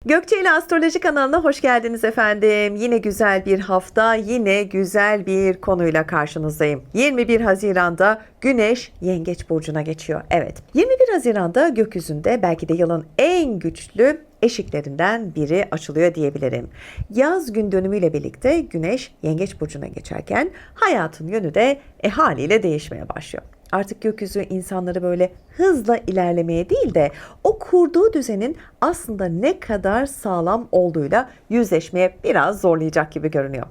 Gökçe ile Astroloji kanalına hoş geldiniz efendim. Yine güzel bir hafta, yine güzel bir konuyla karşınızdayım. 21 Haziran'da Güneş Yengeç burcuna geçiyor. Evet, 21 Haziran'da gökyüzünde belki de yılın en güçlü eşiklerinden biri açılıyor diyebilirim. Yaz gün dönümüyle birlikte Güneş Yengeç burcuna geçerken hayatın yönü de haliyle değişmeye başlıyor. Artık gökyüzü insanları böyle hızla ilerlemeye değil de o kurduğu düzenin aslında ne kadar sağlam olduğuyla yüzleşmeye biraz zorlayacak gibi görünüyor.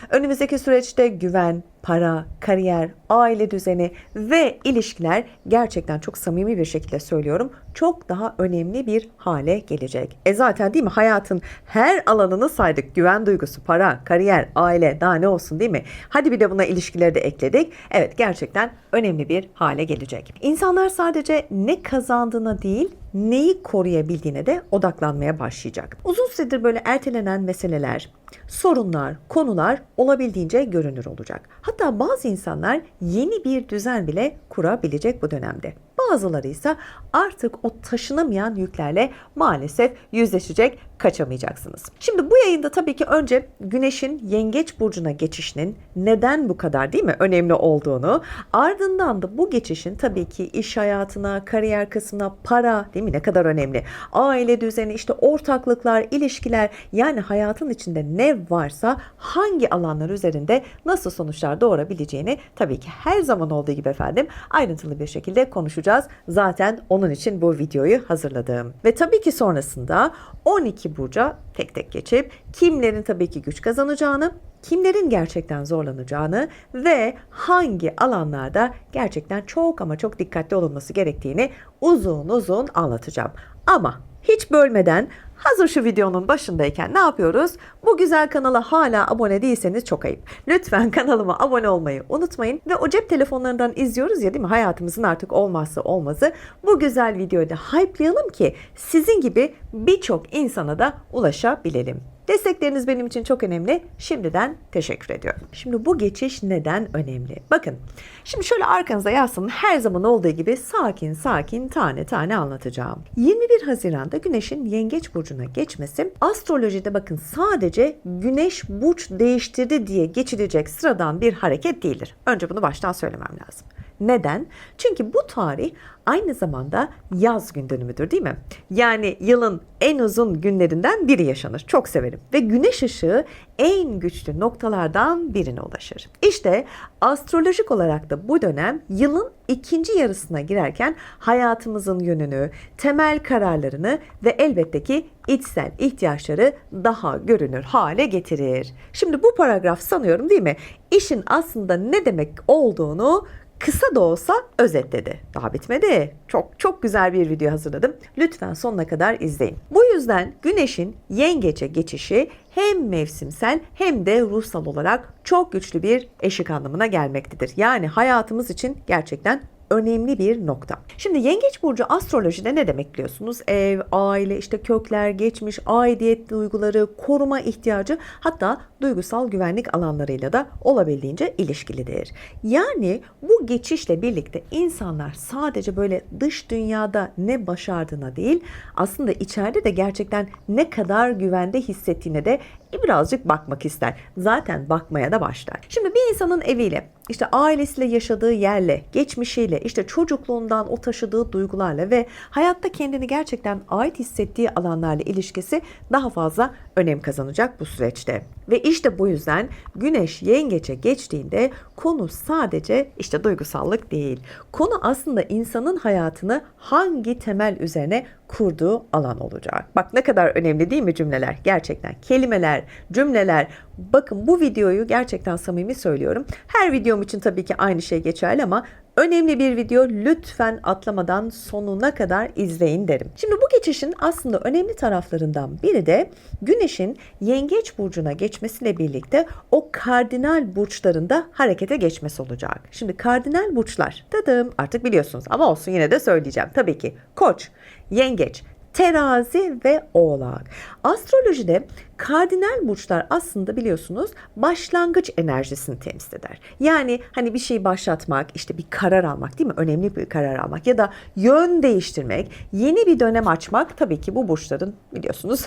Önümüzdeki süreçte güven, para, kariyer, aile düzeni ve ilişkiler gerçekten çok samimi bir şekilde söylüyorum, çok daha önemli bir hale gelecek. Zaten değil mi, hayatın her alanını saydık. Güven duygusu, para, kariyer, aile, daha ne olsun değil mi? Hadi bir de buna ilişkileri de ekledik. Evet, gerçekten önemli bir hale gelecek. İnsanlar sadece ne kazandığına değil, neyi koruyabildiğine de odaklanmaya başlayacak. Uzun süredir böyle ertelenen meseleler, sorunlar, konular olabildiğince görünür olacak. Hatta bazı insanlar yeni bir düzen bile kurabilecek bu dönemde. Bazıları ise artık o taşınamayan yüklerle maalesef yüzleşecek, kaçamayacaksınız. Şimdi bu yayında tabii ki önce Güneş'in Yengeç burcuna geçişinin neden bu kadar değil mi önemli olduğunu, ardından da bu geçişin tabii ki iş hayatına, kariyer kısmına, para değil mi ne kadar önemli, aile düzeni, işte ortaklıklar, ilişkiler, yani hayatın içinde ne varsa hangi alanlar üzerinde nasıl sonuçlar doğurabileceğini tabii ki her zaman olduğu gibi efendim ayrıntılı bir şekilde konuşacağız. Zaten onun için bu videoyu hazırladım. Ve tabii ki sonrasında 12 burca tek tek geçip kimlerin tabii ki güç kazanacağını, kimlerin gerçekten zorlanacağını ve hangi alanlarda gerçekten çok ama çok dikkatli olunması gerektiğini uzun uzun anlatacağım. Ama hiç bölmeden, hazır şu videonun başındayken ne yapıyoruz? Bu güzel kanala hala abone değilseniz çok ayıp. Lütfen kanalıma abone olmayı unutmayın. Ve o cep telefonlarından izliyoruz ya değil mi? Hayatımızın artık olmazsa olmazı. Bu güzel videoyu da hype'layalım ki sizin gibi birçok insana da ulaşabilelim. Destekleriniz benim için çok önemli. Şimdiden teşekkür ediyorum. Şimdi bu geçiş neden önemli? Bakın, şimdi şöyle arkanıza yaslanın. Her zaman olduğu gibi sakin sakin tane tane anlatacağım. 21 Haziran'da Güneş'in Yengeç burcuna geçmesi, astrolojide bakın sadece Güneş burç değiştirdi diye geçilecek sıradan bir hareket değildir. Önce bunu baştan söylemem lazım. Neden? Çünkü bu tarih aynı zamanda yaz gün dönümüdür değil mi? Yani yılın en uzun günlerinden biri yaşanır. Çok severim. Ve güneş ışığı en güçlü noktalardan birine ulaşır. İşte astrolojik olarak da bu dönem yılın ikinci yarısına girerken hayatımızın yönünü, temel kararlarını ve elbette ki içsel ihtiyaçları daha görünür hale getirir. Şimdi bu paragraf sanıyorum değil mi, İşin aslında ne demek olduğunu kısa da olsa özetledi. Daha bitmedi. Çok güzel bir video hazırladım. Lütfen sonuna kadar izleyin. Bu yüzden Güneş'in Yengeç'e geçişi hem mevsimsel hem de ruhsal olarak çok güçlü bir eşik anlamına gelmektedir. Yani hayatımız için gerçekten önemli bir nokta. Şimdi Yengeç burcu astrolojide ne demek biliyorsunuz? Ev, aile, işte kökler, geçmiş, aidiyet duyguları, koruma ihtiyacı, hatta duygusal güvenlik alanlarıyla da olabildiğince ilişkilidir. Yani bu geçişle birlikte insanlar sadece böyle dış dünyada ne başardığına değil, aslında içeride de gerçekten ne kadar güvende hissettiğine de birazcık bakmak ister. Zaten bakmaya da başlar. Şimdi bir insanın eviyle, işte ailesiyle yaşadığı yerle, geçmişiyle, işte çocukluğundan o taşıdığı duygularla ve hayatta kendini gerçekten ait hissettiği alanlarla ilişkisi daha fazla önem kazanacak bu süreçte. Ve işte bu yüzden Güneş Yengeç'e geçtiğinde konu sadece işte duygusallık değil. Konu aslında insanın hayatını hangi temel üzerine kurduğu alan olacak. Bak ne kadar önemli değil mi cümleler? Gerçekten kelimeler, cümleler. Bakın bu videoyu gerçekten samimi söylüyorum. Her videom için tabii ki aynı şey geçerli ama önemli bir video, lütfen atlamadan sonuna kadar izleyin derim. Şimdi bu geçişin aslında önemli taraflarından biri de Güneş'in Yengeç burcuna geçmesiyle birlikte o kardinal burçlarında harekete geçmesi olacak. Şimdi kardinal burçlar dedim artık biliyorsunuz ama olsun yine de söyleyeceğim. Tabii ki Koç, Yengeç, Terazi ve Oğlak. Astrolojide kardinal burçlar aslında biliyorsunuz başlangıç enerjisini temsil eder. Yani hani bir şeyi başlatmak, işte bir karar almak değil mi? Önemli bir karar almak ya da yön değiştirmek, yeni bir dönem açmak tabii ki bu burçların biliyorsunuz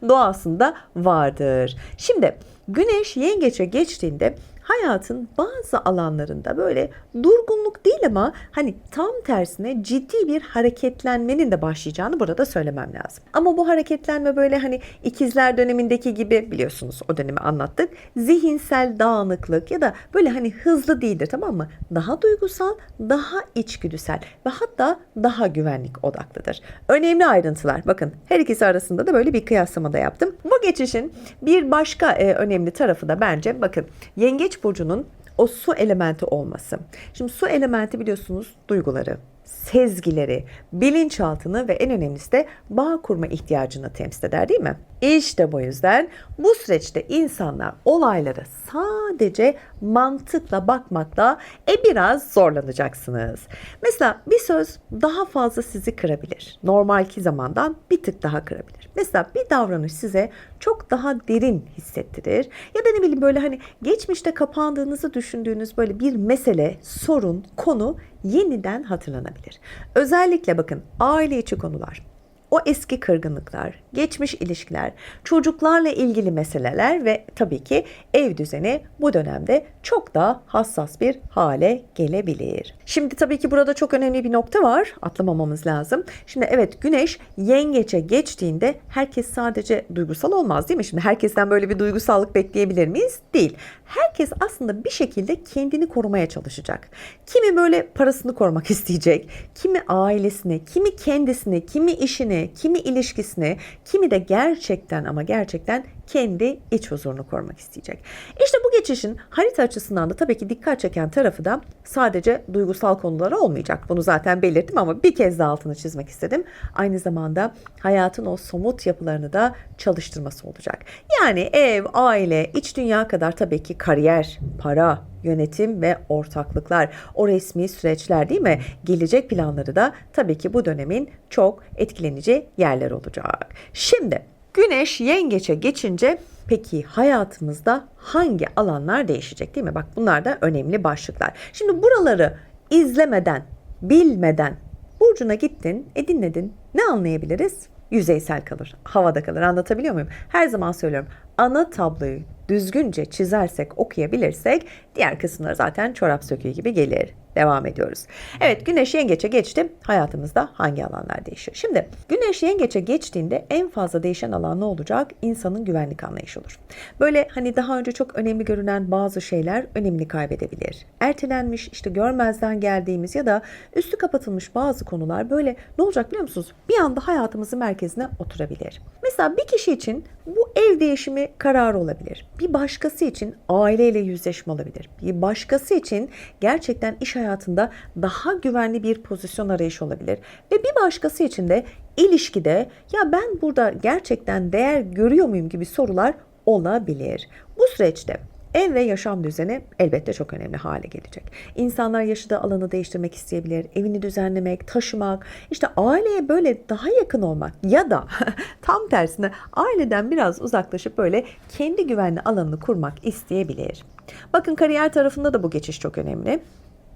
doğasında vardır. Şimdi Güneş Yengeç'e geçtiğinde hayatın bazı alanlarında böyle durgunluk değil ama hani tam tersine ciddi bir hareketlenmenin de başlayacağını burada söylemem lazım. Ama bu hareketlenme böyle hani ikizler dönemindeki gibi biliyorsunuz o dönemi anlattık. Zihinsel dağınıklık ya da böyle hani hızlı değildir, tamam mı? Daha duygusal, daha içgüdüsel ve hatta daha güvenlik odaklıdır. Önemli ayrıntılar. Bakın her ikisi arasında da böyle bir kıyaslama da yaptım. Bu geçişin bir başka önemli tarafı da bence bakın Yengeç burcunun o su elementi olması. Şimdi su elementi biliyorsunuz duyguları, sezgileri, bilinçaltını ve en önemlisi de bağ kurma ihtiyacını temsil eder değil mi? İşte bu yüzden bu süreçte insanlar olaylara sadece mantıkla bakmakla biraz zorlanacaksınız. Mesela bir söz daha fazla sizi kırabilir. Normalki zamandan bir tık daha kırabilir. Mesela bir davranış size çok daha derin hissettirir. Ya da ne bileyim böyle hani geçmişte kapandığınızı düşündüğünüz böyle bir mesele, sorun, konu yeniden hatırlanabilir. Özellikle bakın aile içi konular, o eski kırgınlıklar, geçmiş ilişkiler, çocuklarla ilgili meseleler ve tabii ki ev düzeni bu dönemde çok daha hassas bir hale gelebilir. Şimdi tabii ki burada çok önemli bir nokta var. Atlamamamız lazım. Şimdi evet Güneş Yengeç'e geçtiğinde herkes sadece duygusal olmaz değil mi? Şimdi herkesten böyle bir duygusallık bekleyebilir miyiz? Değil. Herkes aslında bir şekilde kendini korumaya çalışacak. Kimi böyle parasını korumak isteyecek, kimi ailesini, kimi kendisini, kimi işini, kimi ilişkisini, kimi de gerçekten ama gerçekten kendi iç huzurunu korumak isteyecek. İşte bu geçişin harita açısından da tabii ki dikkat çeken tarafı da sadece duygusal konular olmayacak. Bunu zaten belirttim ama bir kez daha altını çizmek istedim. Aynı zamanda hayatın o somut yapılarını da çalıştırması olacak. Yani ev, aile, iç dünya kadar tabii ki kariyer, para, yönetim ve ortaklıklar, o resmi süreçler değil mi? Gelecek planları da tabii ki bu dönemin çok etkilenici yerler olacak. Şimdi Güneş Yengeç'e geçince peki hayatımızda hangi alanlar değişecek değil mi? Bak bunlar da önemli başlıklar. Şimdi buraları izlemeden, bilmeden burcuna gittin, dinledin. Ne anlayabiliriz? Yüzeysel kalır, havada kalır. Anlatabiliyor muyum? Her zaman söylüyorum. Ana tabloyu düzgünce çizersek, okuyabilirsek diğer kısımları zaten çorap söküğü gibi gelir. Devam ediyoruz. Evet Güneş Yengeç'e geçti. Hayatımızda hangi alanlar değişiyor? Şimdi Güneş Yengeç'e geçtiğinde en fazla değişen alan ne olacak? İnsanın güvenlik anlayışı olur. Böyle hani daha önce çok önemli görünen bazı şeyler önemini kaybedebilir. Ertelenmiş, işte görmezden geldiğimiz ya da üstü kapatılmış bazı konular böyle ne olacak biliyor musunuz? Bir anda hayatımızın merkezine oturabilir. Mesela bir kişi için bu ev değişimi kararı olabilir. Bir başkası için aileyle yüzleşme olabilir. Bir başkası için gerçekten iş hayatında daha güvenli bir pozisyon arayışı olabilir. Ve bir başkası için de ilişkide ya ben burada gerçekten değer görüyor muyum gibi sorular olabilir. Bu süreçte ev ve yaşam düzeni elbette çok önemli hale gelecek. İnsanlar yaşadığı alanı değiştirmek isteyebilir, evini düzenlemek, taşımak, işte aileye böyle daha yakın olmak ya da tam tersine aileden biraz uzaklaşıp böyle kendi güvenli alanını kurmak isteyebilir. Bakın kariyer tarafında da bu geçiş çok önemli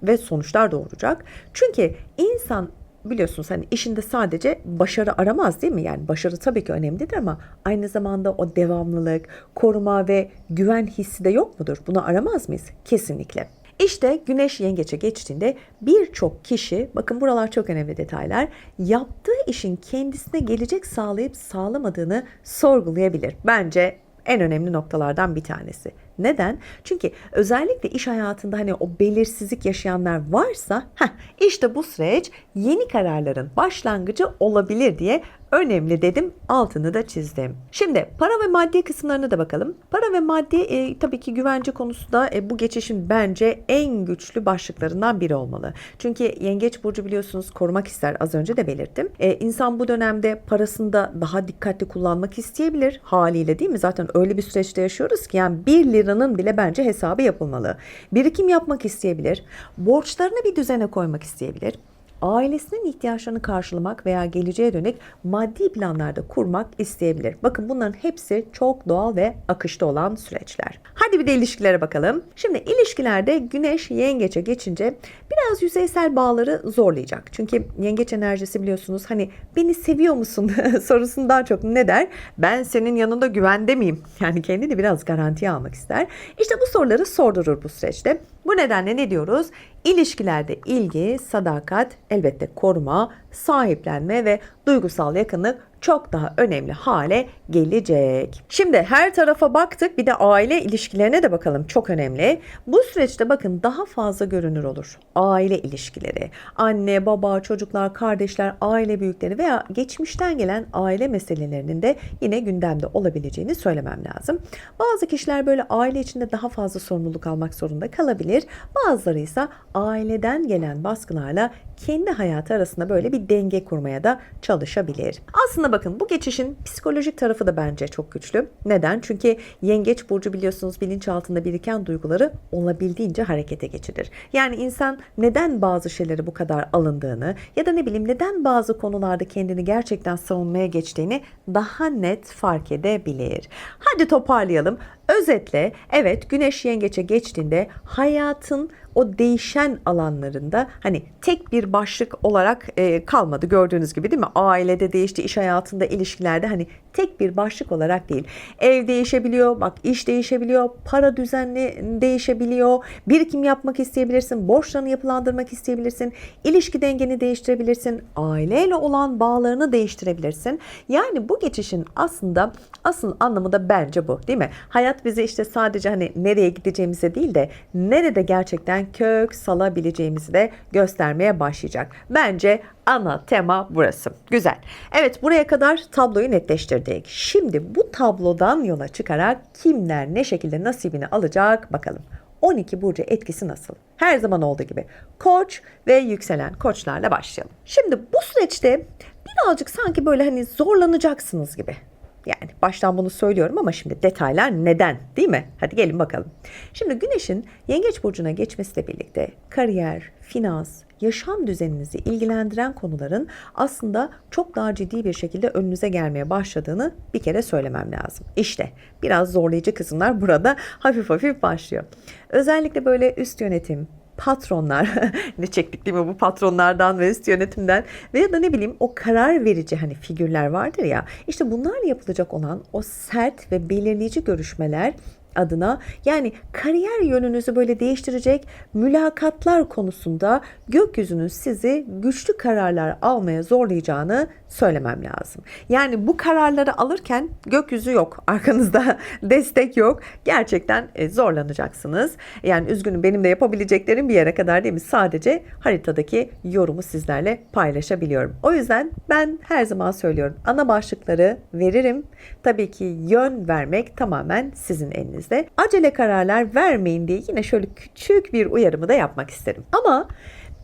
ve sonuçlar doğuracak. Çünkü insan biliyorsunuz hani işinde sadece başarı aramaz değil mi? Yani başarı tabii ki önemlidir ama aynı zamanda o devamlılık, koruma ve güven hissi de yok mudur? Bunu aramaz mıyız? Kesinlikle. İşte Güneş Yengeç'e geçtiğinde birçok kişi, bakın buralar çok önemli detaylar, yaptığı işin kendisine gelecek sağlayıp sağlamadığını sorgulayabilir. Bence en önemli noktalardan bir tanesi. Neden? Çünkü özellikle iş hayatında hani o belirsizlik yaşayanlar varsa işte bu süreç yeni kararların başlangıcı olabilir diye önemli dedim, altını da çizdim. Şimdi para ve maddi kısımlarına da bakalım. Para ve maddi tabii ki güvence konusu da bu geçişin bence en güçlü başlıklarından biri olmalı. Çünkü Yengeç burcu biliyorsunuz korumak ister, az önce de belirttim. İnsan bu dönemde parasını da daha dikkatli kullanmak isteyebilir haliyle değil mi? Zaten öyle bir süreçte yaşıyoruz ki yani 1 liranın bile bence hesabı yapılmalı. Birikim yapmak isteyebilir. Borçlarını bir düzene koymak isteyebilir. ailesinin ihtiyaçlarını karşılamak veya geleceğe dönük maddi planlarda kurmak isteyebilir. Bakın bunların hepsi çok doğal ve akışta olan süreçler. Hadi bir de ilişkilere bakalım. Şimdi ilişkilerde Güneş Yengeç'e geçince biraz yüzeysel bağları zorlayacak. Çünkü Yengeç enerjisi biliyorsunuz hani beni seviyor musun sorusundan çok ne der? Ben senin yanında güvende miyim? Yani kendini biraz garantiye almak ister. İşte bu soruları sordurur bu süreçte. Bu nedenle ne diyoruz? İlişkilerde ilgi, sadakat, elbette koruma, sahiplenme ve duygusal yakınlık çok daha önemli hale gelecek. Şimdi her tarafa baktık, bir de aile ilişkilerine de bakalım, çok önemli. Bu süreçte bakın daha fazla görünür olur. Aile ilişkileri, anne, baba, çocuklar, kardeşler, aile büyükleri veya geçmişten gelen aile meselelerinin de yine gündemde olabileceğini söylemem lazım. Bazı kişiler böyle aile içinde daha fazla sorumluluk almak zorunda kalabilir. Bazıları ise aileden gelen baskılarla kendi hayatı arasında böyle bir denge kurmaya da çalışabilir. Aslında bakın bu geçişin psikolojik tarafı da bence çok güçlü. Neden? Çünkü Yengeç burcu biliyorsunuz bilinçaltında biriken duyguları olabildiğince harekete geçirir. Yani insan neden bazı şeyleri bu kadar alındığını ya da ne bileyim neden bazı konularda kendini gerçekten savunmaya geçtiğini daha net fark edebilir. Hadi toparlayalım. Özetle evet, Güneş Yengeç'e geçtiğinde hayatın o değişen alanlarında hani tek bir başlık olarak kalmadı, gördüğünüz gibi değil mi? Ailede değişti, iş hayatında, ilişkilerde hani tek bir başlık olarak değil. Ev değişebiliyor, bak iş değişebiliyor, para düzenli değişebiliyor, birikim yapmak isteyebilirsin, borçlarını yapılandırmak isteyebilirsin, ilişki dengeni değiştirebilirsin, aileyle olan bağlarını değiştirebilirsin. Yani bu geçişin aslında asıl anlamı da bence bu, değil mi? Hayat bize işte sadece hani nereye gideceğimize değil de nerede gerçekten kök salabileceğimizi de göstermeye başlayacak. Bence ana tema burası. Güzel. Evet, buraya kadar tabloyu netleştirdik. Şimdi bu tablodan yola çıkarak kimler ne şekilde nasibini alacak bakalım. 12 burcu etkisi nasıl? Her zaman olduğu gibi Koç ve yükselen Koçlarla başlayalım. Şimdi bu süreçte birazcık sanki böyle hani zorlanacaksınız gibi. Yani baştan bunu söylüyorum ama şimdi detaylar neden, değil mi? Hadi gelin bakalım. Şimdi Güneş'in Yengeç burcuna geçmesiyle birlikte kariyer, finans, yaşam düzeninizi ilgilendiren konuların aslında çok daha ciddi bir şekilde önünüze gelmeye başladığını bir kere söylemem lazım. İşte biraz zorlayıcı kısımlar burada hafif hafif başlıyor. Özellikle böyle üst yönetim, patronlar, ne çektik değil mi bu patronlardan ve üst yönetimden veya da ne bileyim o karar verici hani figürler vardır ya, işte bunlarla yapılacak olan o sert ve belirleyici görüşmeler adına, yani kariyer yönünüzü böyle değiştirecek mülakatlar konusunda gökyüzünün sizi güçlü kararlar almaya zorlayacağını söylemem lazım. Yani bu kararları alırken gökyüzü yok, arkanızda destek yok. Gerçekten zorlanacaksınız. Yani üzgünüm, benim de yapabileceklerim bir yere kadar, değil mi? Sadece haritadaki yorumu sizlerle paylaşabiliyorum. O yüzden ben her zaman söylüyorum, ana başlıkları veririm. Tabii ki yön vermek tamamen sizin elinizde. Acele kararlar vermeyin diye yine şöyle küçük bir uyarımı da yapmak isterim. Ama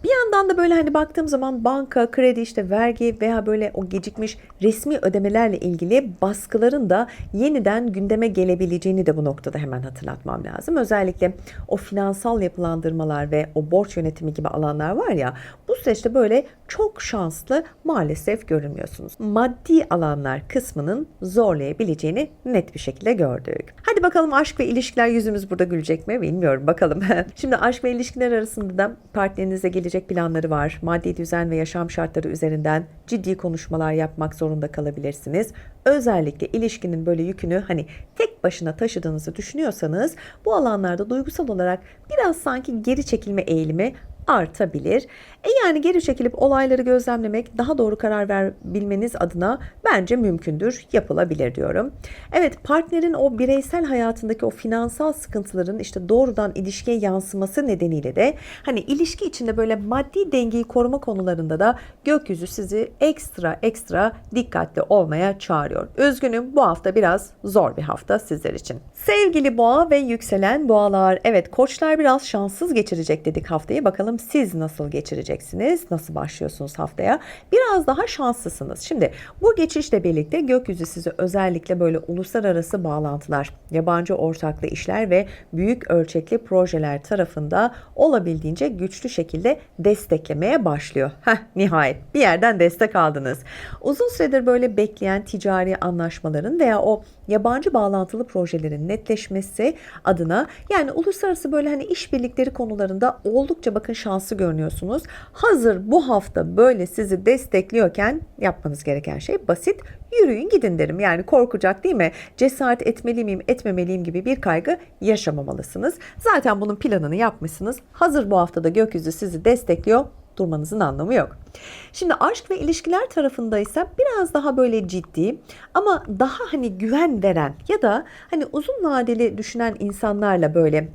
bir yandan da böyle hani baktığım zaman banka, kredi, işte vergi veya böyle o gecikmiş resmi ödemelerle ilgili baskıların da yeniden gündeme gelebileceğini de bu noktada hemen hatırlatmam lazım. Özellikle o finansal yapılandırmalar ve o borç yönetimi gibi alanlar var ya, bu süreçte böyle çok şanslı maalesef görünmüyorsunuz. Maddi alanlar kısmının zorlayabileceğini net bir şekilde gördük. Hadi bakalım aşk ve ilişkiler, yüzümüz burada gülecek mi bilmiyorum, bakalım. Şimdi aşk ve ilişkiler arasında da partnerinizle gelecek planları var. Maddi düzen ve yaşam şartları üzerinden ciddi konuşmalar yapmak zorunda kalabilirsiniz. Özellikle ilişkinin böyle yükünü hani tek başına taşıdığınızı düşünüyorsanız bu alanlarda duygusal olarak biraz sanki geri çekilme eğilimi artabilir. Yani geri çekilip olayları gözlemlemek, daha doğru karar verebilmeniz adına bence mümkündür, yapılabilir diyorum. Evet, partnerin o bireysel hayatındaki o finansal sıkıntıların işte doğrudan ilişkiye yansıması nedeniyle de hani ilişki içinde böyle maddi dengeyi koruma konularında da gökyüzü sizi ekstra dikkatli olmaya çağırıyor. Üzgünüm, bu hafta biraz zor bir hafta sizler için. Sevgili boğa ve yükselen boğalar, evet Koçlar biraz şanssız geçirecek dedik haftayı. Bakalım siz nasıl geçireceksiniz? geçeceksiniz? Nasıl başlıyorsunuz haftaya? Biraz daha şanslısınız. Şimdi bu geçişle birlikte gökyüzü sizi özellikle böyle uluslararası bağlantılar, yabancı ortaklı işler ve büyük ölçekli projeler tarafında olabildiğince güçlü şekilde desteklemeye başlıyor. Nihayet bir yerden destek aldınız. Uzun süredir böyle bekleyen ticari anlaşmaların veya o yabancı bağlantılı projelerin netleşmesi adına, yani uluslararası böyle hani işbirlikleri konularında oldukça bakın şanslı görünüyorsunuz. Hazır bu hafta böyle sizi destekliyorken yapmanız gereken şey basit. Yürüyün gidin derim. Yani korkacak değil mi? Cesaret etmeli miyim, etmemeliyim gibi bir kaygı yaşamamalısınız. Zaten bunun planını yapmışsınız. Hazır bu haftada gökyüzü sizi destekliyor. Durmanızın anlamı yok. Şimdi aşk ve ilişkiler tarafındaysa biraz daha böyle ciddi ama daha hani güven veren ya da hani uzun vadeli düşünen insanlarla böyle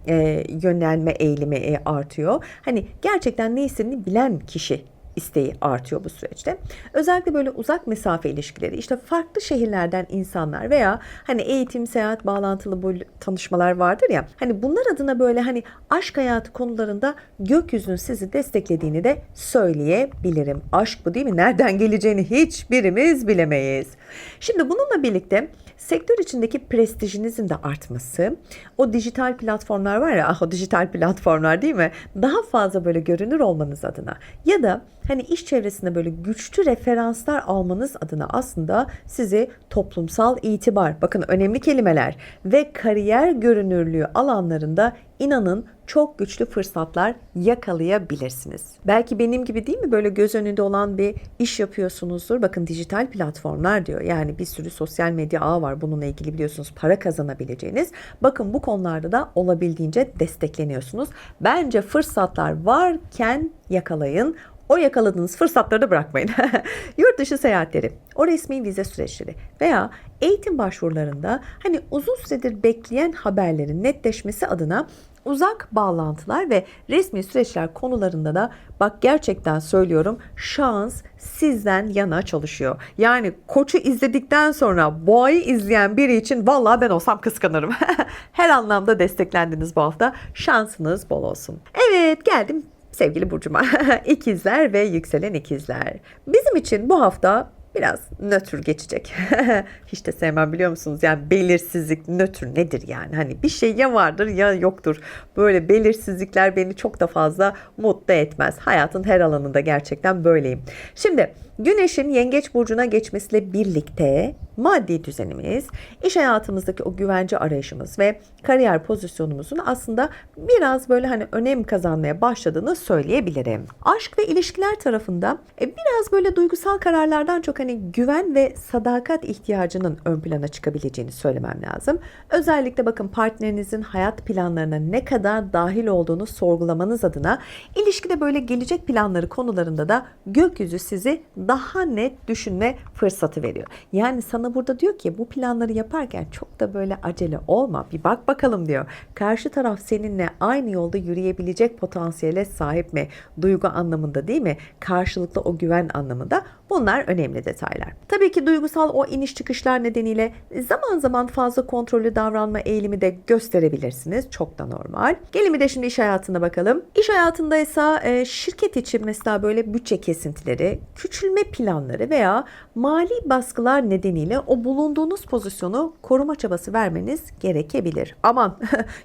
yönelme eğilimi artıyor. Hani gerçekten ne istediğini bilen kişi isteği artıyor bu süreçte. Özellikle böyle uzak mesafe ilişkileri, işte farklı şehirlerden insanlar veya hani eğitim, seyahat bağlantılı bu tanışmalar vardır ya. Hani bunlar adına böyle hani aşk hayatı konularında gökyüzünün sizi desteklediğini de söyleyebilirim. Aşk bu değil mi? Nereden geleceğini hiçbirimiz bilemeyiz. Şimdi bununla birlikte sektör içindeki prestijinizin de artması, o dijital platformlar var ya, o dijital platformlar değil mi? Daha fazla böyle görünür olmanız adına ya da hani iş çevresinde böyle güçlü referanslar almanız adına aslında sizi toplumsal itibar, bakın önemli kelimeler, ve kariyer görünürlüğü alanlarında inanın çok güçlü fırsatlar yakalayabilirsiniz. Belki benim gibi değil mi, böyle göz önünde olan bir iş yapıyorsunuzdur. Bakın dijital platformlar diyor. Yani bir sürü sosyal medya ağı var. Bununla ilgili biliyorsunuz para kazanabileceğiniz. Bakın bu konularda da olabildiğince destekleniyorsunuz. Bence fırsatlar varken yakalayın. O yakaladığınız fırsatları da bırakmayın. Yurt dışı seyahatleri, o resmi vize süreçleri veya eğitim başvurularında hani uzun süredir bekleyen haberlerin netleşmesi adına uzak bağlantılar ve resmi süreçler konularında da bak gerçekten söylüyorum, şans sizden yana çalışıyor. Yani Koç'u izledikten sonra Boğa'yı izleyen biri için vallahi ben olsam kıskanırım. Her anlamda desteklendiniz bu hafta. Şansınız bol olsun. Evet, geldim sevgili burcuma. İkizler ve yükselen ikizler. Bizim için bu hafta biraz nötr geçecek. Hiç de sevmem biliyor musunuz? Yani belirsizlik, nötr nedir yani? Hani bir şey ya vardır ya yoktur. Böyle belirsizlikler beni çok da fazla mutlu etmez. Hayatın her alanında gerçekten böyleyim. Şimdi Güneş'in Yengeç burcuna geçmesiyle birlikte maddi düzenimiz, iş hayatımızdaki o güvence arayışımız ve kariyer pozisyonumuzun aslında biraz böyle hani önem kazanmaya başladığını söyleyebilirim. Aşk ve ilişkiler tarafında biraz böyle duygusal kararlardan çok hani güven ve sadakat ihtiyacının ön plana çıkabileceğini söylemem lazım. Özellikle bakın partnerinizin hayat planlarına ne kadar dahil olduğunu sorgulamanız adına ilişkide böyle gelecek planları konularında da gökyüzü sizi daha net düşünme fırsatı veriyor. Yani sana burada diyor ki bu planları yaparken çok da böyle acele olma. Bir bak bakalım diyor. Karşı taraf seninle aynı yolda yürüyebilecek potansiyele sahip mi? Duygu anlamında değil mi? Karşılıklı o güven anlamında. Bunlar önemli detaylar. Tabii ki duygusal o iniş çıkışlar nedeniyle zaman zaman fazla kontrollü davranma eğilimi de gösterebilirsiniz. Çok da normal. Gelin bir de şimdi iş hayatına bakalım. İş hayatındaysa şirket için mesela böyle bütçe kesintileri, küçülme planları veya mali baskılar nedeniyle o bulunduğunuz pozisyonu koruma çabası vermeniz gerekebilir. Aman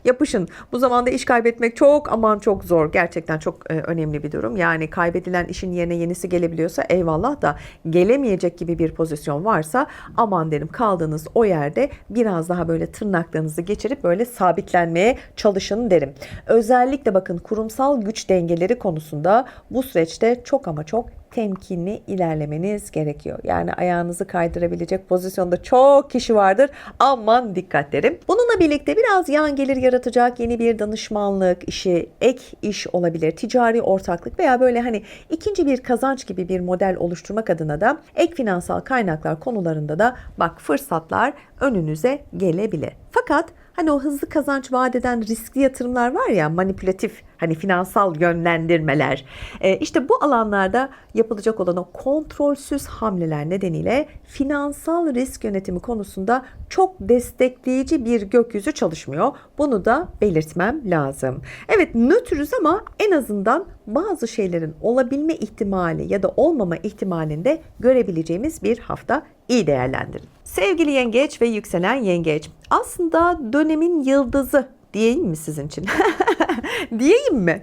yapışın. Bu zamanda iş kaybetmek çok zor. Gerçekten çok önemli bir durum. Yani kaybedilen işin yerine yenisi gelebiliyorsa eyvallah da gelemeyecek gibi bir pozisyon varsa aman derim, kaldığınız o yerde biraz daha böyle tırnaklarınızı geçirip böyle sabitlenmeye çalışın derim. Özellikle bakın kurumsal güç dengeleri konusunda bu süreçte çok ama çok temkinli ilerlemeniz gerekiyor. Yani ayağınızı kaydırabilecek pozisyonda çok kişi vardır. Aman dikkat derim. Bununla birlikte biraz yan gelir yaratacak yeni bir danışmanlık işi, ek iş olabilir, ticari ortaklık veya böyle hani ikinci bir kazanç gibi bir model oluşturmak adına da ek finansal kaynaklar konularında da bak fırsatlar önünüze gelebilir. Fakat hani o hızlı kazanç vaat eden riskli yatırımlar var ya, manipülatif Hani finansal yönlendirmeler. İşte bu alanlarda yapılacak olan o kontrolsüz hamleler nedeniyle finansal risk yönetimi konusunda çok destekleyici bir gökyüzü çalışmıyor. Bunu da belirtmem lazım. Evet, nötrüz ama en azından bazı şeylerin olabilme ihtimali ya da olmama ihtimalinde görebileceğimiz bir hafta. İyi değerlendirin. Sevgili yengeç ve yükselen yengeç, aslında dönemin yıldızı diyeyim mi sizin için? Diyeyim mi?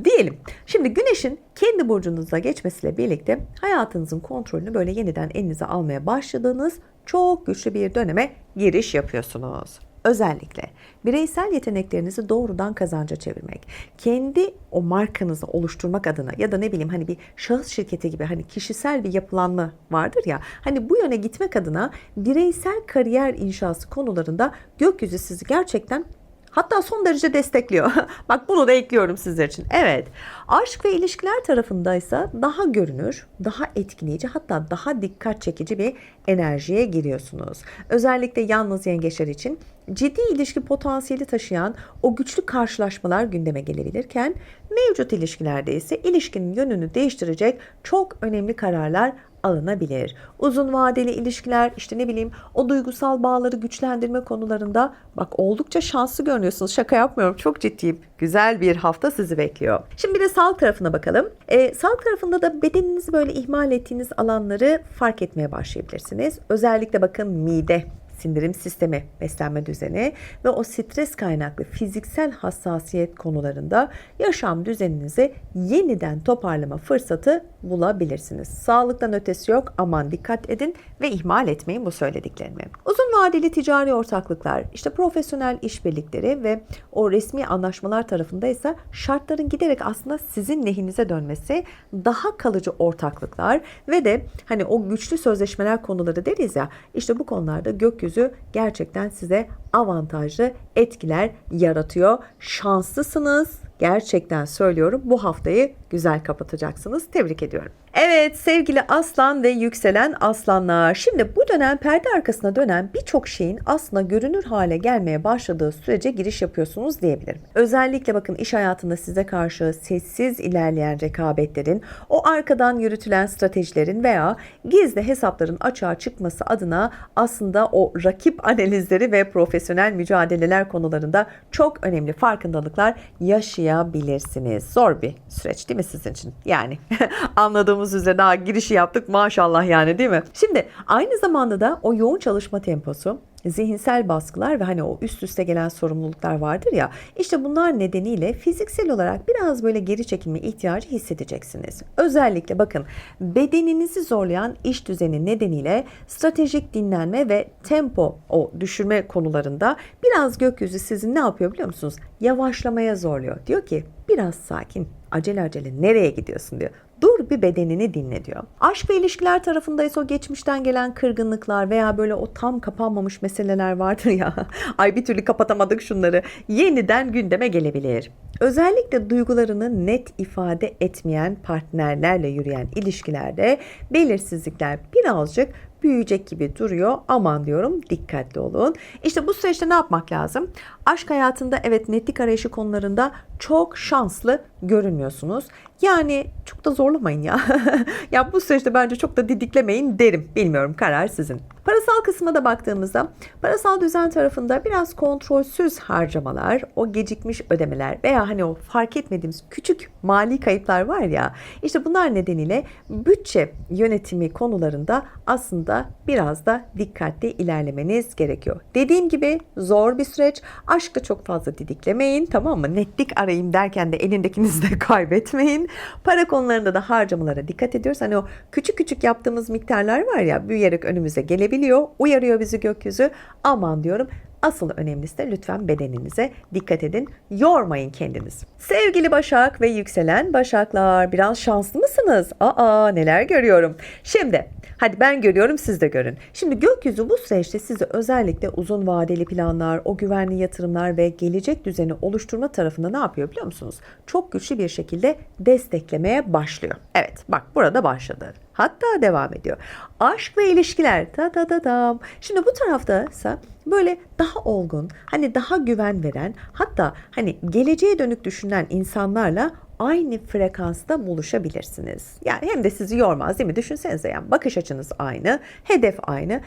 Diyelim. Şimdi Güneş'in kendi burcunuza geçmesiyle birlikte hayatınızın kontrolünü böyle yeniden elinize almaya başladığınız çok güçlü bir döneme giriş yapıyorsunuz. Özellikle bireysel yeteneklerinizi doğrudan kazanca çevirmek, kendi o markanızı oluşturmak adına ya da ne bileyim hani bir şahıs şirketi gibi hani kişisel bir yapılanma vardır ya, hani bu yöne gitmek adına bireysel kariyer inşası konularında gökyüzü sizi gerçekten hatta son derece destekliyor. Bak, bunu da ekliyorum sizler için. Evet, aşk ve ilişkiler tarafındaysa daha görünür, daha etkileyici, hatta daha dikkat çekici bir enerjiye giriyorsunuz. Özellikle yalnız yengeçler için ciddi ilişki potansiyeli taşıyan o güçlü karşılaşmalar gündeme gelebilirken, mevcut ilişkilerde ise ilişkinin yönünü değiştirecek çok önemli kararlar alınabilir. Uzun vadeli ilişkiler, işte ne bileyim o duygusal bağları güçlendirme konularında bak oldukça şanslı görünüyorsunuz. Şaka yapmıyorum, çok ciddiyim. Güzel bir hafta sizi bekliyor. Şimdi bir de sağlık tarafına bakalım. Sağlık tarafında da bedeninizi böyle ihmal ettiğiniz alanları fark etmeye başlayabilirsiniz. Özellikle bakın mide, sindirim sistemi, beslenme düzeni ve o stres kaynaklı fiziksel hassasiyet konularında yaşam düzeninizi yeniden toparlama fırsatı bulabilirsiniz. Sağlıktan ötesi yok, aman dikkat edin ve ihmal etmeyin bu söylediklerimi. Uzun vadeli ticari ortaklıklar, işte profesyonel işbirlikleri ve o resmi anlaşmalar tarafında ise şartların giderek aslında sizin lehinize dönmesi, daha kalıcı ortaklıklar ve de hani o güçlü sözleşmeler konuları deriz ya, işte bu konularda gökyüzü gerçekten size avantajlı etkiler yaratıyor. Şanslısınız. Gerçekten söylüyorum, bu haftayı güzel kapatacaksınız. Tebrik ediyorum. Evet sevgili aslan ve yükselen aslanlar. Şimdi bu dönem perde arkasına dönen birçok şeyin aslında görünür hale gelmeye başladığı sürece giriş yapıyorsunuz diyebilirim. Özellikle bakın iş hayatında size karşı sessiz ilerleyen rekabetlerin, o arkadan yürütülen stratejilerin veya gizli hesapların açığa çıkması adına aslında o rakip analizleri ve profesyonel mücadeleler konularında çok önemli farkındalıklar yaşayabilirsiniz. Zor bir süreç değil mi sizin için? Yani anladığımız üzere daha girişi yaptık maşallah, yani değil mi? Şimdi aynı zamanda da o yoğun çalışma temposu, zihinsel baskılar ve hani o üst üste gelen sorumluluklar vardır ya, işte bunlar nedeniyle fiziksel olarak biraz böyle geri çekilme ihtiyacı hissedeceksiniz. Özellikle bakın bedeninizi zorlayan iş düzeni nedeniyle stratejik dinlenme ve tempo o düşürme konularında biraz gökyüzü sizin ne yapıyor biliyor musunuz? Yavaşlamaya zorluyor. Diyor ki biraz sakin, acele nereye gidiyorsun diyor. Dur bir bedenini dinle diyor. Aşk ve ilişkiler tarafındaysa o geçmişten gelen kırgınlıklar veya böyle o tam kapanmamış meseleler vardır ya. Ay bir türlü kapatamadık şunları. Yeniden gündeme gelebilir. Özellikle duygularını net ifade etmeyen partnerlerle yürüyen ilişkilerde belirsizlikler birazcık büyüyecek gibi duruyor. Aman diyorum, dikkatli olun. İşte bu süreçte ne yapmak lazım? Aşk hayatında evet netlik arayışı konularında çok şanslı görünmüyorsunuz. Yani çok da zorlamayın ya. Ya bu süreçte bence çok da didiklemeyin derim. Bilmiyorum, karar sizin. Parasal kısma da baktığımızda parasal düzen tarafında biraz kontrolsüz harcamalar, o gecikmiş ödemeler veya hani o fark etmediğimiz küçük mali kayıplar var ya, işte bunlar nedeniyle bütçe yönetimi konularında aslında biraz da dikkatli ilerlemeniz gerekiyor. Dediğim gibi zor bir süreç. Aşkta çok fazla didiklemeyin, tamam mı? Netlik arayayım derken de elindekinizi de kaybetmeyin. Para konularında da harcamalara dikkat ediyoruz. Hani o küçük küçük yaptığımız miktarlar var ya, büyüyerek önümüze gelebiliyor. Uyarıyor bizi gökyüzü. Aman diyorum. Asıl önemlisi de lütfen bedeninize dikkat edin. Yormayın kendinizi. Sevgili Başak ve yükselen Başaklar, biraz şanslı mısınız? Aa, neler görüyorum. Şimdi hadi ben görüyorum, siz de görün. Şimdi gökyüzü bu süreçte sizi özellikle uzun vadeli planlar, o güvenli yatırımlar ve gelecek düzeni oluşturma tarafında ne yapıyor biliyor musunuz? Çok güçlü bir şekilde desteklemeye başlıyor. Evet bak, burada başladı. Hatta devam ediyor. Aşk ve ilişkiler. Şimdi bu tarafta ise böyle daha olgun, hani daha güven veren, hatta hani geleceğe dönük düşünen insanlarla aynı frekansta buluşabilirsiniz. Yani hem de sizi yormaz değil mi? Düşünsenize, yani bakış açınız aynı, hedef aynı.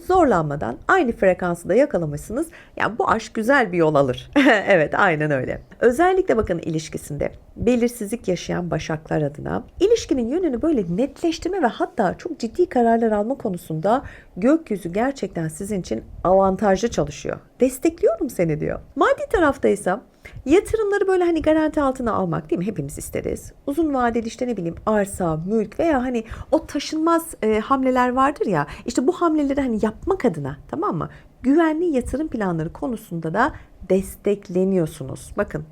Zorlanmadan aynı frekansı da yakalamışsınız. Yani bu aşk güzel bir yol alır. Evet, aynen öyle. Özellikle bakın ilişkisinde belirsizlik yaşayan başaklar adına ilişkinin yönünü böyle netleştirme ve hatta çok ciddi kararlar alma konusunda gökyüzü gerçekten sizin için avantajlı çalışıyor. Destekliyorum seni diyor. Maddi taraftaysa yatırımları böyle hani garanti altına almak, değil mi? Hepimiz isteriz. Uzun vadeli işte ne bileyim arsa, mülk veya hani o taşınmaz hamleler vardır ya. İşte bu hamleleri hani yapmak adına, tamam mı? Güvenli yatırım planları konusunda da destekleniyorsunuz. Bakın,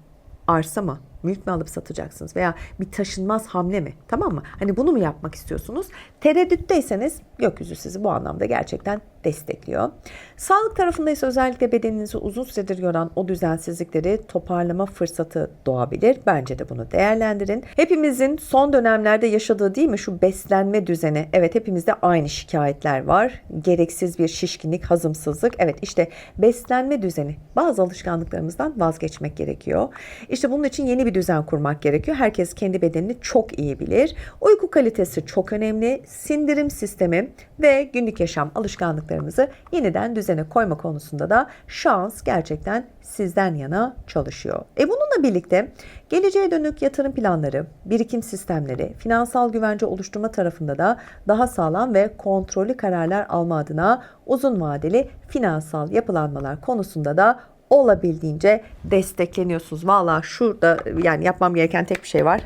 arsa mı, mülk mü alıp satacaksınız veya bir taşınmaz hamle mi? Tamam mı? Hani bunu mu yapmak istiyorsunuz? Tereddütteyseniz gökyüzü sizi bu anlamda gerçekten destekliyor. Sağlık tarafında ise özellikle bedeninizi uzun süredir yoran o düzensizlikleri toparlama fırsatı doğabilir. Bence de bunu değerlendirin. Hepimizin son dönemlerde yaşadığı, değil mi, şu beslenme düzeni. Evet, hepimizde aynı şikayetler var. Gereksiz bir şişkinlik, hazımsızlık. Evet, işte beslenme düzeni. Bazı alışkanlıklarımızdan vazgeçmek gerekiyor. İşte bunun için yeni bir düzen kurmak gerekiyor. Herkes kendi bedenini çok iyi bilir. Uyku kalitesi çok önemli. Sindirim sistemi ve günlük yaşam alışkanlıklarımızı yeniden düzene koyma konusunda da şans gerçekten sizden yana çalışıyor. Bununla birlikte geleceğe dönük yatırım planları, birikim sistemleri, finansal güvence oluşturma tarafında da daha sağlam ve kontrollü kararlar alma adına uzun vadeli finansal yapılanmalar konusunda da olabildiğince destekleniyorsunuz. Valla şurada yani yapmam gereken tek bir şey var.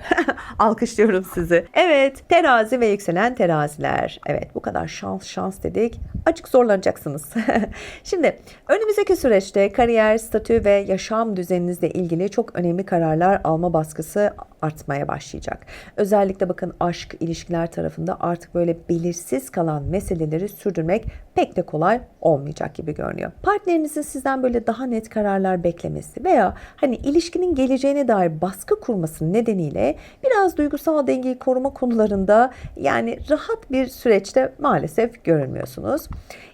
Alkışlıyorum sizi. Evet, terazi ve yükselen teraziler. Evet, bu kadar şans dedik. Açık zorlanacaksınız. Şimdi önümüzdeki süreçte kariyer, statü ve yaşam düzeninizle ilgili çok önemli kararlar alma baskısı artmaya başlayacak. Özellikle bakın aşk, ilişkiler tarafında artık böyle belirsiz kalan meseleleri sürdürmek pek de kolay olmayacak gibi görünüyor. Partnerinizin sizden böyle daha net kararlar beklemesi veya hani ilişkinin geleceğine dair baskı kurması nedeniyle biraz duygusal dengeyi koruma konularında yani rahat bir süreçte maalesef görünmüyorsunuz.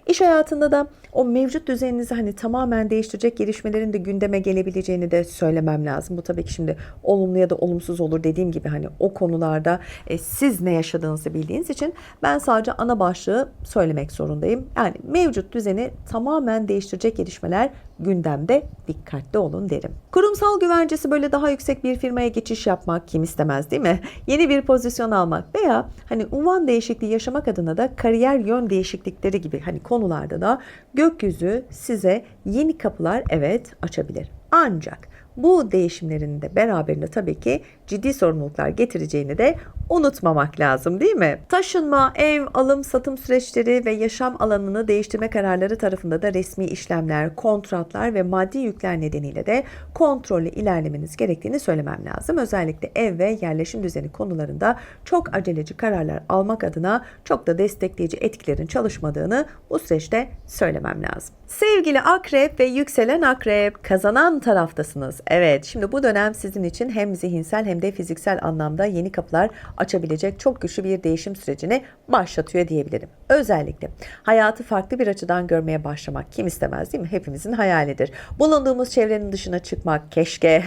İş hayatında da o mevcut düzeninizi hani tamamen değiştirecek gelişmelerin de gündeme gelebileceğini de söylemem lazım. Bu tabii ki şimdi olumlu ya da olumsuz olur, dediğim gibi hani o konularda siz ne yaşadığınızı bildiğiniz için ben sadece ana başlığı söylemek zorundayım. Yani mevcut düzeni tamamen değiştirecek gelişmeler gündemde, dikkatli olun derim. Kurumsal güvencesi böyle daha yüksek bir firmaya geçiş yapmak kim istemez, değil mi? Yeni bir pozisyon almak veya hani unvan değişikliği yaşamak adına da kariyer yön değişiklikleri gibi hani konularda da gökyüzü size yeni kapılar evet açabilir. Ancak bu değişimlerin de beraberinde tabii ki ciddi sorumluluklar getireceğini de unutmamak lazım, değil mi? Taşınma, ev, alım, satım süreçleri ve yaşam alanını değiştirme kararları tarafında da resmi işlemler, kontratlar ve maddi yükler nedeniyle de kontrollü ilerlemeniz gerektiğini söylemem lazım. Özellikle ev ve yerleşim düzeni konularında çok aceleci kararlar almak adına çok da destekleyici etkilerin çalışmadığını bu süreçte söylemem lazım. Sevgili akrep ve yükselen akrep, kazanan taraftasınız. Evet, şimdi bu dönem sizin için hem zihinsel hem de fiziksel anlamda yeni kapılar açabilecek çok güçlü bir değişim sürecini başlatıyor diyebilirim. Özellikle hayatı farklı bir açıdan görmeye başlamak kim istemez, değil mi? Hepimizin hayalidir. Bulunduğumuz çevrenin dışına çıkmak keşke.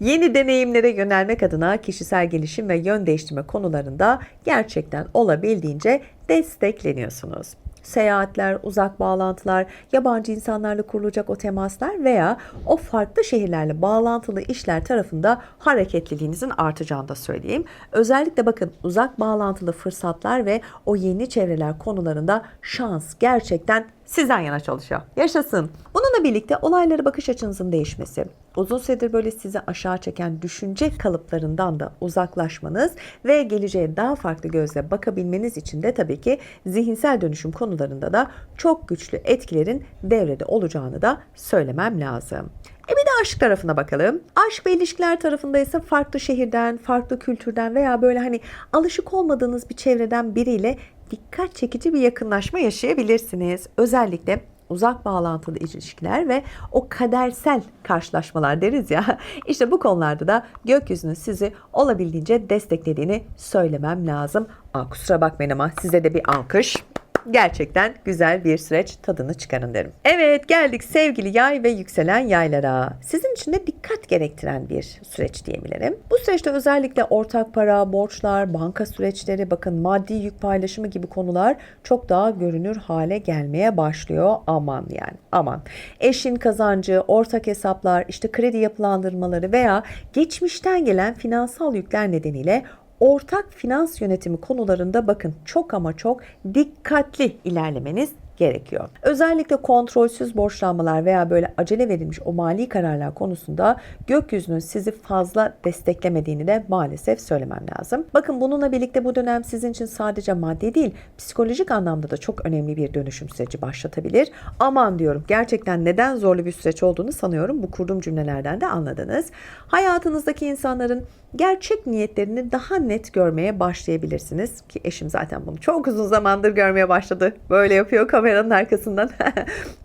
Yeni deneyimlere yönelmek adına kişisel gelişim ve yön değiştirme konularında gerçekten olabildiğince destekleniyorsunuz. Seyahatler, uzak bağlantılar, yabancı insanlarla kurulacak o temaslar veya o farklı şehirlerle bağlantılı işler tarafında hareketliliğinizin artacağını da söyleyeyim. Özellikle bakın uzak bağlantılı fırsatlar ve o yeni çevreler konularında şans gerçekten sizden yana çalışıyor. Yaşasın. Bununla birlikte olaylara bakış açınızın değişmesi, uzun süredir böyle sizi aşağı çeken düşünce kalıplarından da uzaklaşmanız ve geleceğe daha farklı gözle bakabilmeniz için de tabii ki zihinsel dönüşüm konularında da çok güçlü etkilerin devrede olacağını da söylemem lazım. Bir de aşk tarafına bakalım. Aşk ve ilişkiler tarafında ise farklı şehirden, farklı kültürden veya böyle hani alışık olmadığınız bir çevreden biriyle dikkat çekici bir yakınlaşma yaşayabilirsiniz. Özellikle uzak bağlantılı ilişkiler ve o kadersel karşılaşmalar deriz ya. İşte bu konularda da gökyüzünün sizi olabildiğince desteklediğini söylemem lazım. Kusura bakmayın ama size de bir alkış. Gerçekten güzel bir süreç, tadını çıkarın derim. Evet, geldik sevgili yay ve yükselen yaylara. Sizin için de dikkat gerektiren bir süreç diyebilirim. Bu süreçte özellikle ortak para, borçlar, banka süreçleri, bakın maddi yük paylaşımı gibi konular çok daha görünür hale gelmeye başlıyor. Aman yani aman. Eşin kazancı, ortak hesaplar, işte kredi yapılandırmaları veya geçmişten gelen finansal yükler nedeniyle ortak finans yönetimi konularında bakın çok ama çok dikkatli ilerlemeniz gerekiyor. Özellikle kontrolsüz borçlanmalar veya böyle acele verilmiş o mali kararlar konusunda gökyüzünün sizi fazla desteklemediğini de maalesef söylemem lazım. Bakın bununla birlikte bu dönem sizin için sadece maddi değil, psikolojik anlamda da çok önemli bir dönüşüm süreci başlatabilir. Aman diyorum, gerçekten neden zorlu bir süreç olduğunu sanıyorum bu kurduğum cümlelerden de anladınız. Hayatınızdaki insanların gerçek niyetlerini daha net görmeye başlayabilirsiniz ki eşim zaten bunu çok uzun zamandır görmeye başladı. Böyle yapıyor kameranın arkasından.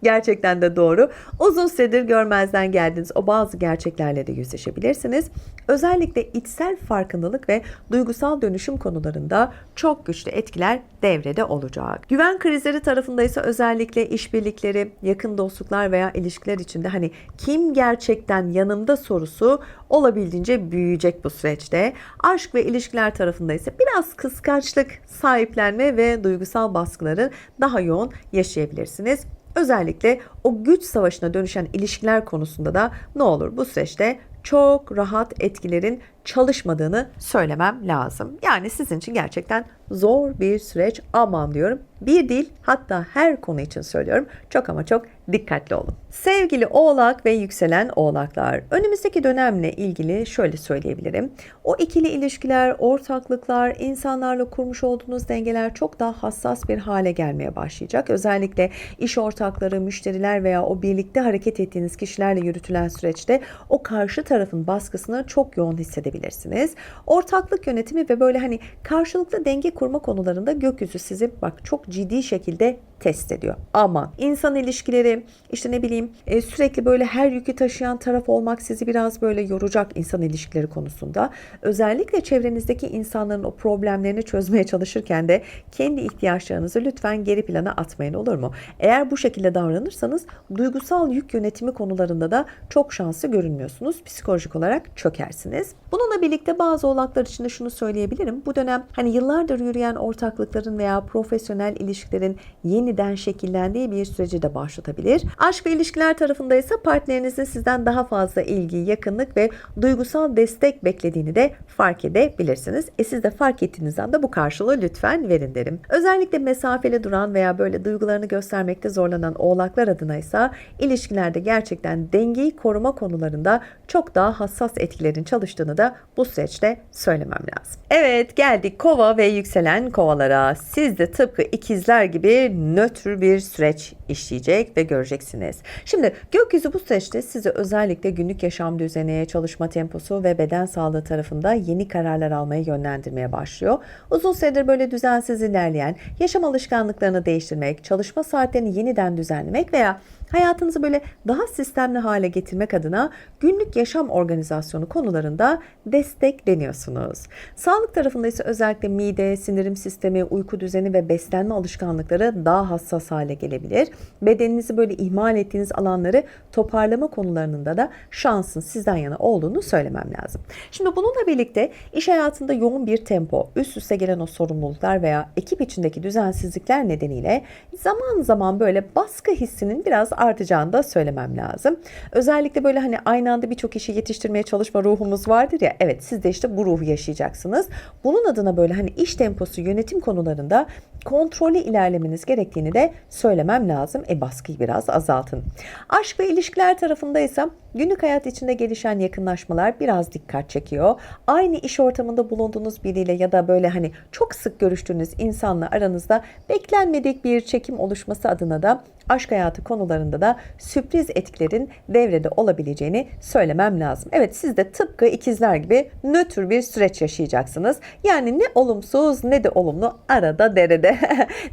Gerçekten de doğru. Uzun süredir görmezden geldiğiniz o bazı gerçeklerle de yüzleşebilirsiniz. Özellikle içsel farkındalık ve duygusal dönüşüm konularında çok güçlü etkiler devrede olacak. Güven krizleri tarafında ise özellikle işbirlikleri, yakın dostluklar veya ilişkiler içinde hani kim gerçekten yanımda sorusu olabildiğince büyüyecek bu süreçte. Aşk ve ilişkiler tarafında ise biraz kıskançlık, sahiplenme ve duygusal baskıları daha yoğun yaşayabilirsiniz. Özellikle o güç savaşına dönüşen ilişkiler konusunda da ne olur bu süreçte çok rahat etkilerin çalışmadığını söylemem lazım. Yani sizin için gerçekten zor bir süreç, aman diyorum. Bir değil, hatta her konu için söylüyorum. Çok ama çok dikkatli olun. Sevgili Oğlak ve yükselen Oğlaklar, önümüzdeki dönemle ilgili şöyle söyleyebilirim. O ikili ilişkiler, ortaklıklar, insanlarla kurmuş olduğunuz dengeler çok daha hassas bir hale gelmeye başlayacak. Özellikle iş ortakları, müşteriler veya o birlikte hareket ettiğiniz kişilerle yürütülen süreçte o karşı tarafın baskısını çok yoğun hissedebilirsiniz. Ortaklık yönetimi ve böyle hani karşılıklı denge kurma konularında gökyüzü sizi bak çok ciddi şekilde test ediyor. Ama insan ilişkileri, işte ne bileyim sürekli böyle her yükü taşıyan taraf olmak sizi biraz böyle yoracak insan ilişkileri konusunda. Özellikle çevrenizdeki insanların o problemlerini çözmeye çalışırken de kendi ihtiyaçlarınızı lütfen geri plana atmayın, olur mu? Eğer bu şekilde davranırsanız duygusal yük yönetimi konularında da çok şanslı görünmüyorsunuz. Psikolojik olarak çökersiniz. Bununla birlikte bazı oğlaklar için de şunu söyleyebilirim. Bu dönem hani yıllardır yürüyen ortaklıkların veya profesyonel ilişkilerin yeniden şekillendiği bir süreci de başlatabilir. Aşk ve ilişkiler tarafında ise partnerinizin sizden daha fazla ilgi, yakınlık ve duygusal destek beklediğini de fark edebilirsiniz. Siz de fark ettiğiniz anda bu karşılığı lütfen verin derim. Özellikle mesafeli duran veya böyle duygularını göstermekte zorlanan oğlaklar adına ise ilişkilerde gerçekten dengeyi koruma konularında çok daha hassas etkilerin çalıştığını da bu süreçte söylemem lazım. Evet, geldik Kova ve yükselen Kovalara. Siz de tıpkı ikizler gibi nötr bir süreç işleyecek ve göreceksiniz. Şimdi gökyüzü bu süreçte sizi özellikle günlük yaşam düzeni, çalışma temposu ve beden sağlığı tarafında yeni kararlar almaya yönlendirmeye başlıyor. Uzun süredir böyle düzensiz ilerleyen, yaşam alışkanlıklarını değiştirmek, çalışma saatlerini yeniden düzenlemek veya hayatınızı böyle daha sistemli hale getirmek adına günlük yaşam organizasyonu konularında destekleniyorsunuz. Sağlık tarafında ise özellikle mide, sindirim sistemi, uyku düzeni ve beslenme alışkanlıkları daha hassas hale gelebilir. Bedeninizi böyle ihmal ettiğiniz alanları toparlama konularında da şansın sizden yana olduğunu söylemem lazım. Şimdi bununla birlikte iş hayatında yoğun bir tempo, üst üste gelen o sorumluluklar veya ekip içindeki düzensizlikler nedeniyle zaman zaman böyle baskı hissinin biraz artacağını da söylemem lazım. Özellikle böyle hani aynı anda birçok işi yetiştirmeye çalışma ruhumuz vardır ya. Evet, siz de işte bu ruhu yaşayacaksınız. Bunun adına böyle hani iş temposu, yönetim konularında kontrollü ilerlemeniz gerektiğini de söylemem lazım. Baskıyı biraz azaltın. Aşk ve ilişkiler tarafında ise Günlük hayat içinde gelişen yakınlaşmalar biraz dikkat çekiyor. Aynı iş ortamında bulunduğunuz biriyle ya da böyle hani çok sık görüştüğünüz insanla aranızda beklenmedik bir çekim oluşması adına da aşk hayatı konularında da sürpriz etkilerin devrede olabileceğini söylemem lazım. Evet, siz de tıpkı ikizler gibi nötr bir süreç yaşayacaksınız. Yani ne olumsuz ne de olumlu, arada derede.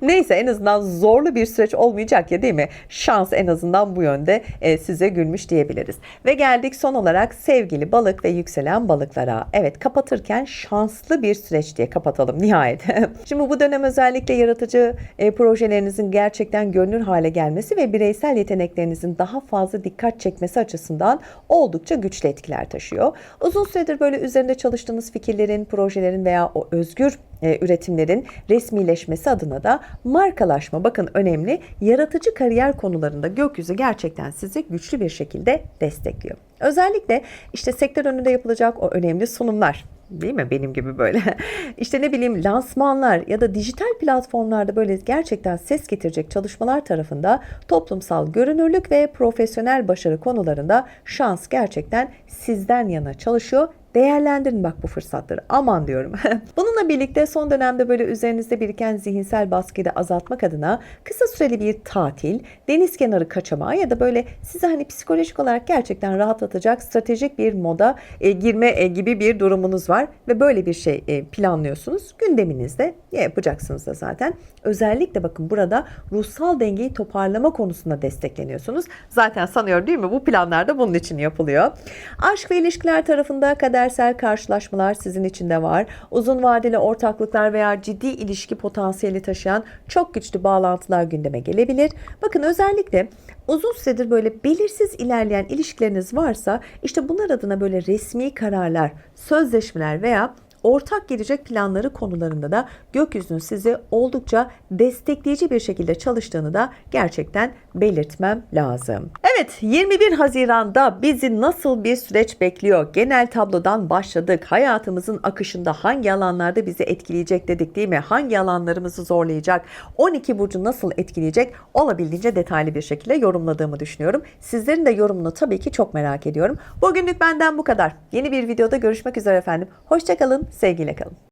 Neyse, en azından zorlu bir süreç olmayacak ya, değil mi? Şans en azından bu yönde size gülmüş diyebiliriz. Ve geldik son olarak sevgili balık ve yükselen balıklara. Evet, kapatırken şanslı bir süreç diye kapatalım nihayet. Şimdi bu dönem özellikle yaratıcı projelerinizin gerçekten görünür hale gelmesi ve bireysel yeteneklerinizin daha fazla dikkat çekmesi açısından oldukça güçlü etkiler taşıyor. Uzun süredir böyle üzerinde çalıştığınız fikirlerin, projelerin veya o özgür üretimlerin resmileşmesi adına da markalaşma, bakın önemli, yaratıcı kariyer konularında gökyüzü gerçekten sizi güçlü bir şekilde destekliyor. Özellikle işte sektör önünde yapılacak o önemli sunumlar, değil mi? Benim gibi böyle. İşte ne bileyim, lansmanlar ya da dijital platformlarda böyle gerçekten ses getirecek çalışmalar tarafında toplumsal görünürlük ve profesyonel başarı konularında şans gerçekten sizden yana çalışıyor. Değerlendirin bak bu fırsatları. Aman diyorum. Bununla birlikte son dönemde böyle üzerinizde biriken zihinsel baskıyı da azaltmak adına kısa süreli bir tatil, deniz kenarı kaçamağı ya da böyle sizi hani psikolojik olarak gerçekten rahatlatacak stratejik bir moda girme gibi bir durumunuz var ve böyle bir şey planlıyorsunuz. Gündeminizde yapacaksınız da zaten. Özellikle bakın burada ruhsal dengeyi toparlama konusunda destekleniyorsunuz. Zaten sanıyorum, değil mi? Bu planlar da bunun için yapılıyor. Aşk ve ilişkiler tarafında kadersel karşılaşmalar sizin için de var. Uzun vadeli ortaklıklar veya ciddi ilişki potansiyeli taşıyan çok güçlü bağlantılar gündeme gelebilir. Bakın özellikle uzun süredir böyle belirsiz ilerleyen ilişkileriniz varsa işte bunlar adına böyle resmi kararlar, sözleşmeler veya ortak gelecek planları konularında da gökyüzünün sizi oldukça destekleyici bir şekilde çalıştığını da gerçekten belirtmem lazım. Evet, 21 Haziran'da bizi nasıl bir süreç bekliyor? Genel tablodan başladık. Hayatımızın akışında hangi alanlarda bizi etkileyecek dedik, değil mi? Hangi alanlarımızı zorlayacak? 12 burcu nasıl etkileyecek? Olabildiğince detaylı bir şekilde yorumladığımı düşünüyorum. Sizlerin de yorumunu tabii ki çok merak ediyorum. Bugünlük benden bu kadar. Yeni bir videoda görüşmek üzere efendim. Hoşça kalın, sevgiyle kalın.